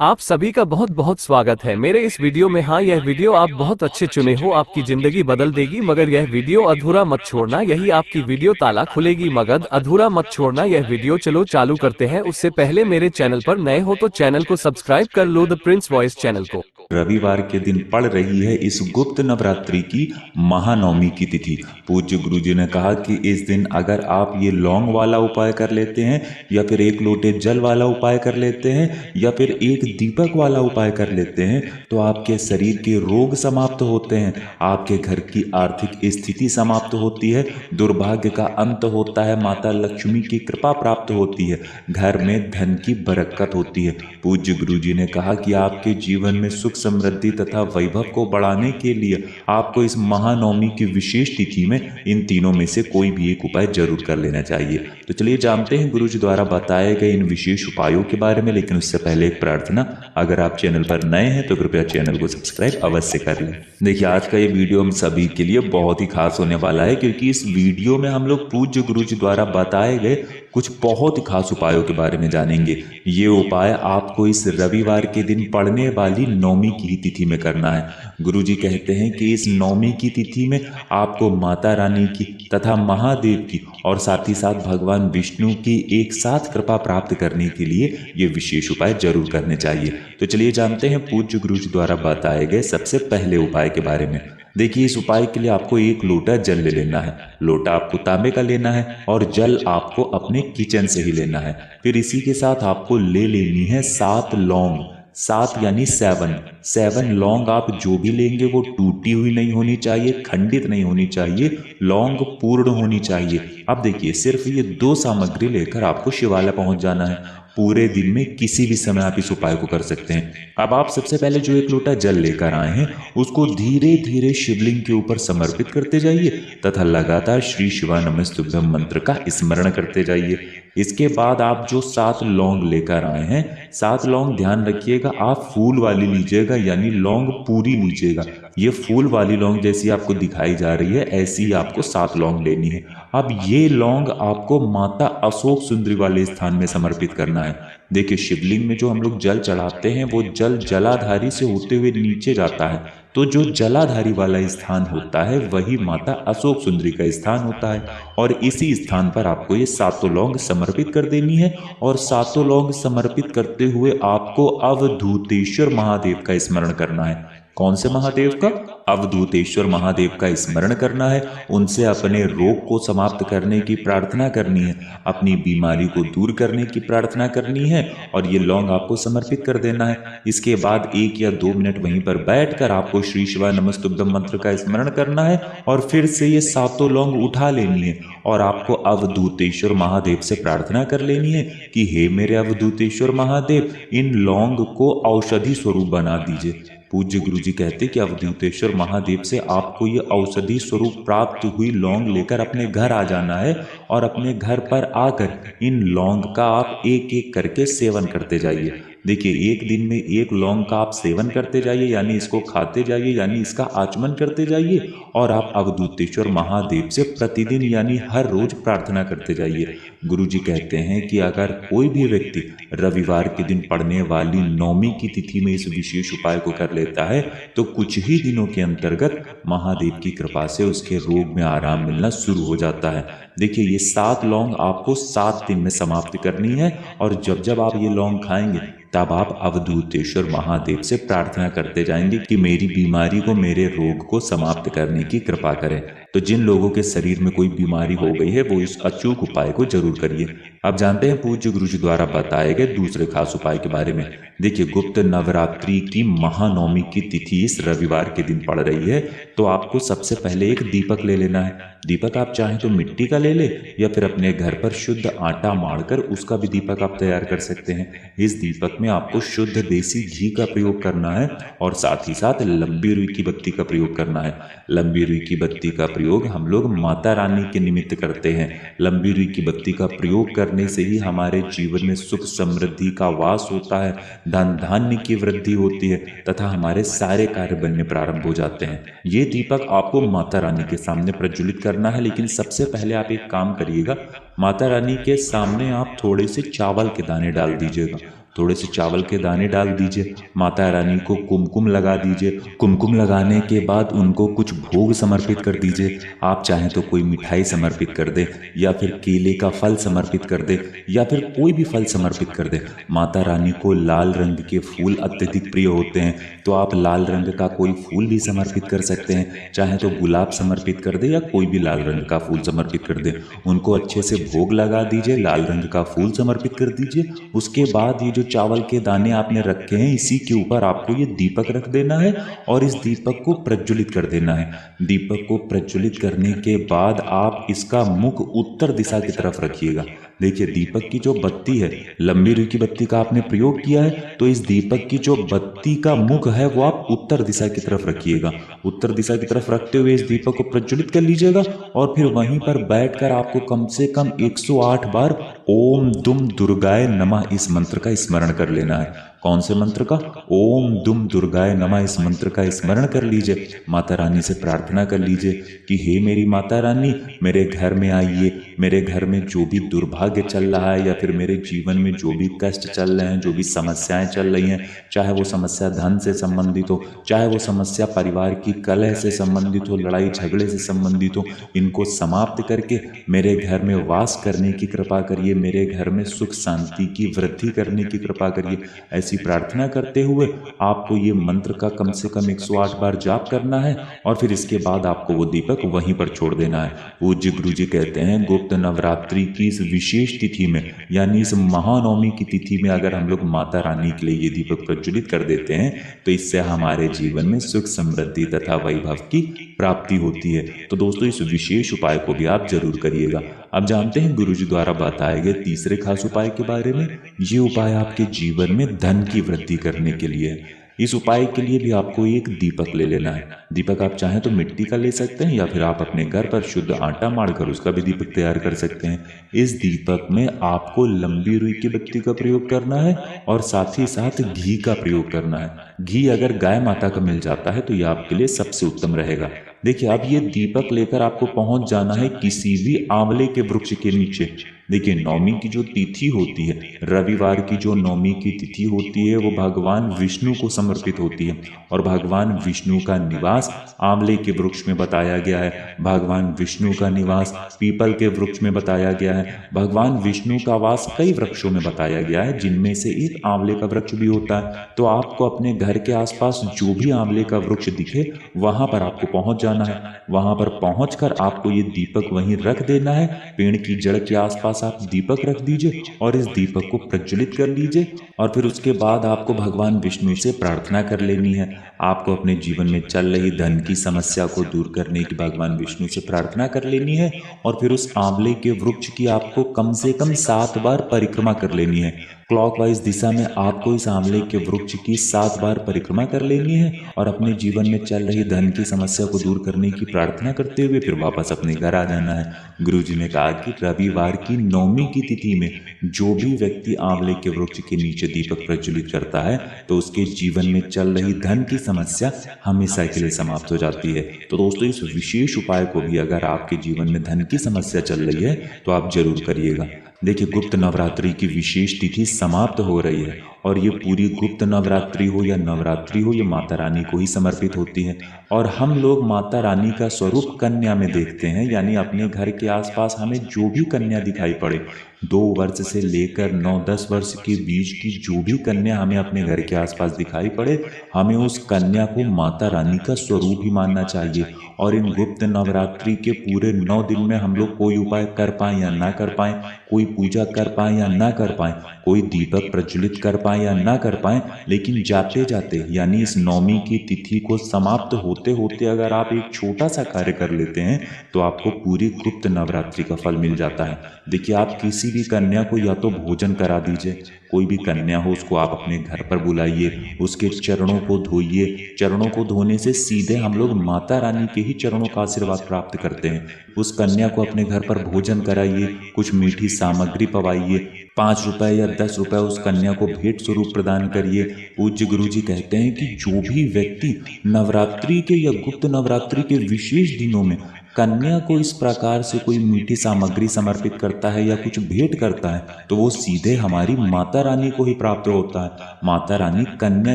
आप सभी का बहुत बहुत स्वागत है मेरे इस वीडियो में। हाँ, यह वीडियो आप बहुत अच्छे चुने हो, आपकी जिंदगी बदल देगी। मगर यह वीडियो अधूरा मत छोड़ना, यही आपकी वीडियो ताला खुलेगी। मगर अधूरा मत छोड़ना यह वीडियो। चलो चालू करते हैं। उससे पहले मेरे चैनल पर नए हो तो चैनल को सब्सक्राइब कर लो, द प्रिंस वॉइस चैनल को। रविवार के दिन पड़ रही है इस गुप्त नवरात्रि की महानवमी की तिथि। पूज्य गुरु जी ने कहा कि इस दिन अगर आप ये लौंग वाला उपाय कर लेते हैं, या फिर एक लोटे जल वाला उपाय कर लेते हैं, या फिर एक दीपक वाला उपाय कर लेते हैं, तो आपके शरीर के रोग समाप्त होते हैं, आपके घर की आर्थिक स्थिति समाप्त होती है, दुर्भाग्य का अंत होता है, माता लक्ष्मी की कृपा प्राप्त होती है, घर में धन की बरकत होती है। पूज्य गुरु जी ने कहा कि आपके जीवन में सुख समृद्धि तथा वैभव को बढ़ाने के लिए आपको इस महानवमी की विशेष तिथि में इन तीनों में से कोई भी एक उपाय जरूर कर लेना चाहिए। तो चलिए जानते हैं गुरु जी द्वारा बताए गए इन विशेष उपायों के बारे में। लेकिन उससे पहले एक प्रार्थना, अगर आप चैनल पर नए हैं तो कृपया चैनल को सब्सक्राइब अवश्य कर लें। देखिए, आज का ये वीडियो हम सभी के लिए बहुत ही खास होने वाला है, क्योंकि इस वीडियो में हम लोग पूज्य गुरु जी द्वारा बताए गए कुछ बहुत ही खास उपायों के बारे में जानेंगे। ये उपाय आपको इस रविवार के दिन पड़ने वाली नवमी की तिथि में करना है। गुरु जी कहते हैं कि इस नवमी की तिथि में आपको माता रानी की तथा महादेव की और साथ ही साथ भगवान विष्णु की एक साथ कृपा प्राप्त करने के लिए ये विशेष उपाय जरूर करने चाहिए। तो चलिए जानते हैं पूज्य गुरु जी द्वारा बताए गए सबसे पहले उपाय के बारे में। देखिए, इस उपाय के लिए आपको एक लोटा जल ले लेना है। लोटा आपको तांबे का लेना है और जल आपको अपने किचन से ही लेना है। फिर इसी के साथ आपको ले लेनी है 7 लौंग। 7 यानी 7 लौंग। आप जो भी लेंगे वो टूटी हुई नहीं होनी चाहिए, खंडित नहीं होनी चाहिए, लौंग पूर्ण होनी चाहिए। अब देखिए, सिर्फ ये 2 सामग्री लेकर आपको शिवालय पहुंच जाना है। पूरे दिन में किसी भी समय आप इस उपाय को कर सकते हैं। अब आप सबसे पहले जो एक लोटा जल लेकर आए हैं उसको धीरे धीरे शिवलिंग के ऊपर समर्पित करते जाइए तथा लगातार श्री शिवा नमस्तुभ्यम मंत्र का स्मरण करते जाइए। इसके बाद आप जो 7 लौंग लेकर आए हैं, 7 लौंग ध्यान रखिएगा आप फूल वाली लीजिएगा, यानी लौंग पूरी लीजिएगा। ये फूल वाली लौंग जैसी आपको दिखाई जा रही है ऐसी ही आपको 7 लौंग लेनी है। अब ये लौंग आपको माता अशोक सुंदरी वाले स्थान में समर्पित करना है। देखिए, शिवलिंग में जो हम लोग जल चढ़ाते हैं वो जल जलाधारी से होते हुए नीचे जाता है, तो जो जलाधारी वाला स्थान होता है वही माता अशोक सुंदरी का स्थान होता है। और इसी स्थान पर आपको ये 7 लौंग समर्पित कर देनी है। और 7 लौंग समर्पित करते हुए आपको अवधूतेश्वर महादेव का स्मरण करना है। कौन से महादेव का? अवधूतेश्वर महादेव का स्मरण करना है। उनसे अपने रोग को समाप्त करने की प्रार्थना करनी है, अपनी बीमारी को दूर करने की प्रार्थना करनी है और ये लौंग आपको समर्पित कर देना है। इसके बाद 1 या 2 मिनट वहीं पर बैठकर आपको श्री शिवा नमस्तुभ्यम मंत्र का स्मरण करना है और फिर से ये 7 लौंग उठा लेनी है और आपको अवधूतेश्वर महादेव से प्रार्थना कर लेनी है कि हे मेरे अवधूतेश्वर महादेव, इन लौंग को औषधि स्वरूप बना दीजिए। पूज्य गुरु जी कहते कि अवधूतेश्वर महादेव से आपको ये औषधि स्वरूप प्राप्त हुई लौंग लेकर अपने घर आ जाना है और अपने घर पर आकर इन लौंग का आप एक एक करके सेवन करते जाइए। देखिए, एक दिन में 1 लौंग का आप सेवन करते जाइए, यानी इसको खाते जाइए, यानी इसका आचमन करते जाइए और आप अवधूतेश्वर महादेव से प्रतिदिन यानी हर रोज प्रार्थना करते जाइए। गुरु जी कहते हैं कि अगर कोई भी व्यक्ति रविवार के दिन पड़ने वाली नवमी की तिथि में इस विशेष उपाय को कर लेता है तो कुछ ही दिनों के अंतर्गत महादेव की कृपा से उसके रोग में आराम मिलना शुरू हो जाता है। देखिए, ये 7 लौंग आपको 7 दिन में समाप्त करनी है और जब जब आप ये लौंग खाएंगे तब आप अवधूतेश्वर महादेव से प्रार्थना करते जाएंगे कि मेरी बीमारी को, मेरे रोग को समाप्त करने की कृपा करें। तो जिन लोगों के शरीर में कोई बीमारी हो गई है वो इस अचूक उपाय को जरूर करिए। अब जानते हैं पूज्य गुरु जी द्वारा बताए गए दूसरे खास उपाय के बारे में। देखिए, गुप्त नवरात्रि की महानवमी की तिथि इस रविवार के दिन पड़ रही है, तो आपको सबसे पहले एक दीपक ले लेना है। दीपक आप चाहें तो मिट्टी का ले ले या फिर अपने घर पर शुद्ध आटा मारकर उसका भी दीपक आप तैयार कर सकते हैं। इस दीपक में आपको शुद्ध देसी घी का प्रयोग करना है और साथ ही साथ लंबी रुई की बत्ती का प्रयोग करना है। लंबी रुई की बत्ती का प्रयोग हम लोग माता रानी के निमित्त करते हैं। लंबी रुई की बत्ती का प्रयोग करने से ही हमारे जीवन में सुख समृद्धि का वास होता है, धन धान्य की वृद्धि होती है तथा हमारे सारे कार्य बनने प्रारंभ हो जाते हैं। ये दीपक आपको माता रानी के सामने प्रज्वलित करना है। लेकिन सबसे पहले आप एक काम करिएगा, माता रानी के सामने आप थोड़े से चावल के दाने डाल दीजिएगा। थोड़े से चावल के दाने डाल दीजिए, माता रानी को कुमकुम लगा दीजिए। कुमकुम लगाने के बाद उनको कुछ भोग समर्पित कर दीजिए। आप चाहें तो कोई मिठाई समर्पित कर दे, या फिर केले का फल समर्पित कर दे, या फिर कोई भी फल समर्पित कर दे। माता रानी को लाल रंग के फूल अत्यधिक प्रिय होते हैं, तो आप लाल रंग का कोई फूल भी समर्पित कर सकते हैं। चाहे तो गुलाब समर्पित कर दे या कोई भी लाल रंग का फूल समर्पित कर दे। उनको अच्छे से भोग लगा दीजिए, लाल रंग का फूल समर्पित कर दीजिए। उसके बाद ये जो चावल के दाने आपने रखे हैं, इसी के ऊपर आपको ये दीपक रख देना है और इस दीपक को प्रज्वलित कर देना है। दीपक को प्रज्वलित करने के बाद आप इसका मुख उत्तर दिशा की तरफ रखिएगा। देखिए, दीपक की जो बत्ती है, लंबी रुई की बत्ती का आपने प्रयोग किया है, तो इस दीपक की जो बत्ती का मुख है वो आप उत्तर दिशा की तरफ रखिएगा। उत्तर दिशा की तरफ रखते हुए इस दीपक को प्रज्वलित कर लीजिएगा और फिर वहीं पर बैठकर आपको कम से कम 108 बार ओम दुम दुर्गाय नमः इस मंत्र का स्मरण कर लेना है। कौन से मंत्र का? ओम दुम दुर्गाय नमः इस मंत्र का स्मरण कर लीजिए। माता रानी से प्रार्थना कर लीजिए कि हे मेरी माता रानी, मेरे घर में आइए। मेरे घर में जो भी दुर्भाग्य चल रहा है या फिर मेरे जीवन में जो भी कष्ट चल रहे हैं, जो भी समस्याएं चल रही हैं, चाहे वो समस्या धन से संबंधित हो, चाहे वो समस्या परिवार की कलह से संबंधित हो, लड़ाई झगड़े से संबंधित हो, इनको समाप्त करके मेरे घर में वास करने की कृपा करिए। मेरे घर में सुख शांति की वृद्धि करने की कृपा करिए। ऐसी प्रार्थना करते हुए आपको ये मंत्र का कम से कम 108 बार जाप करना है और फिर इसके बाद आपको वो दीपक वहीं पर छोड़ देना है। पूज्य गुरु जी कहते हैं, गुप्त नवरात्रि की इस विशेष तिथि में, यानी इस महानवमी की तिथि में अगर हम लोग माता रानी के लिए ये दीपक प्रज्वलित कर देते हैं तो इससे हमारे जीवन में सुख समृद्धि तथा वैभव की प्राप्ति होती है। तो दोस्तों, इस विशेष उपाय को भी आप जरूर करिएगा। अब जानते हैं गुरु जी द्वारा बताए गए तीसरे खास उपाय के बारे में। ये उपाय आपके जीवन में धन की वृद्धि करने के लिए है। इस उपाय के लिए भी आपको एक दीपक ले लेना है। दीपक आप चाहें तो मिट्टी का ले सकते हैं या फिर आप अपने घर पर शुद्ध आटा मारकर उसका भी दीपक तैयार कर सकते हैं। इस दीपक में आपको लंबी रुई की बत्ती का प्रयोग करना है और साथ ही साथ घी का प्रयोग करना है। घी अगर गाय माता का मिल जाता है तो यह आपके लिए सबसे उत्तम रहेगा। देखिए, अब ये दीपक लेकर आपको पहुंच जाना है किसी भी आंवले के वृक्ष के नीचे। देखिए, नवमी की जो तिथि होती है, रविवार की जो नवमी की तिथि होती है, वो भगवान विष्णु को समर्पित होती है और भगवान विष्णु का निवास आंवले के वृक्ष में बताया गया है। भगवान विष्णु का निवास पीपल के वृक्ष में बताया गया है। भगवान विष्णु का वास कई वृक्षों में बताया गया है, जिनमें से एक आंवले का वृक्ष भी होता है। तो आपको अपने घर के आसपास जो भी आंवले का वृक्ष दिखे वहां पर आपको पहुंच जाना है। वहां पर पहुंचकर आपको ये दीपक वहीं रख देना है। पेड़ की जड़ के आसपास आप दीपक रख दीजिए और इस दीपक को प्रज्वलित कर लीजिए और फिर उसके बाद आपको भगवान विष्णु से प्रार्थना कर लेनी है। आपको अपने जीवन में चल रही धन की समस्या को दूर करने की भगवान विष्णु से प्रार्थना कर लेनी है और फिर उस आंवले के वृक्ष की आपको कम से कम 7 बार परिक्रमा कर लेनी है। क्लॉकवाइज दिशा में आपको इस आंवले के वृक्ष की 7 बार परिक्रमा कर लेनी है और अपने जीवन में चल रही धन की समस्या को दूर करने की प्रार्थना करते हुए फिर वापस अपने घर आ जाना है। गुरु जी ने कहा कि रविवार की नवमी की तिथि में जो भी व्यक्ति आंवले के वृक्ष के नीचे दीपक प्रज्वलित करता है तो उसके जीवन में चल रही धन की समस्या हमेशा के लिए समाप्त हो जाती है। तो दोस्तों, इस विशेष उपाय को भी अगर आपके जीवन में धन की समस्या चल रही है तो आप जरूर करिएगा। देखिए, गुप्त नवरात्रि की विशेष तिथि समाप्त हो रही है और ये पूरी गुप्त नवरात्रि हो या नवरात्रि हो, ये माता रानी को ही समर्पित होती है और हम लोग माता रानी का स्वरूप कन्या में देखते हैं। यानी अपने घर के आसपास हमें जो भी कन्या दिखाई पड़े, 2 वर्ष से लेकर 9-10 वर्ष के बीच की जो भी कन्या हमें अपने घर के आसपास दिखाई पड़े, हमें उस कन्या को माता रानी का स्वरूप ही मानना चाहिए। और इन गुप्त नवरात्रि के पूरे 9 दिन में हम लोग कोई उपाय कर पाएं या ना कर पाएं, कोई पूजा कर पाएं या ना कर पाएं, कोई दीपक प्रज्वलित कर पाएं या ना कर पाएं, लेकिन जाते जाते यानी इस नवमी की तिथि को समाप्त होते होते अगर आप एक छोटा सा कार्य कर लेते हैं तो आपको पूरी गुप्त नवरात्रि का फल मिल जाता है। देखिए, आप किसी भी कन्या को या तो भोजन करा दीजिए, कोई भी कन्या हो उसको आप अपने घर पर बुलाइए, उसके चरणों को धोइए। चरणों को धोने से सीधे हम लोग माता रानी के ही चरणों का आशीर्वाद प्राप्त करते हैं। उस कन्या को अपने घर पर भोजन कराइए, कुछ मीठी सामग्री पवाइए, 5 रुपए या 10 रुपए उस कन्या को भेंट स्वरूप प्रदान करिए। पूज्य गुरु जी कहते हैं कि जो भी व्यक्ति नवरात्रि के या गुप्त नवरात्रि के विशेष दिनों में कन्या को इस प्रकार से कोई मीठी सामग्री समर्पित करता है या कुछ भेंट करता है तो वो सीधे हमारी माता रानी को ही प्राप्त होता है। माता रानी कन्या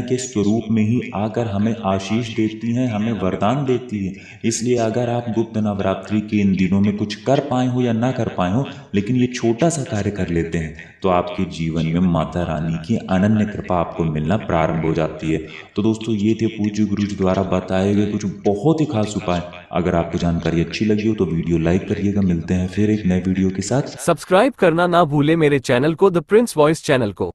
के स्वरूप में ही आकर हमें आशीष देती हैं, हमें वरदान देती है। इसलिए अगर आप गुप्त नवरात्रि के इन दिनों में कुछ कर पाए हो या ना कर पाए हो, लेकिन ये छोटा सा कार्य कर लेते हैं तो आपके जीवन में माता रानी की अनन्य कृपा आपको मिलना प्रारंभ हो जाती है। तो दोस्तों, ये थे पूज्य गुरु जी द्वारा बताए गए कुछ बहुत ही खास उपाय। अगर आपको जानकारी अच्छी लगी हो तो वीडियो लाइक करिएगा। मिलते हैं फिर एक नए वीडियो के साथ। सब्सक्राइब करना ना भूले मेरे चैनल को, द प्रिंस वॉइस चैनल को।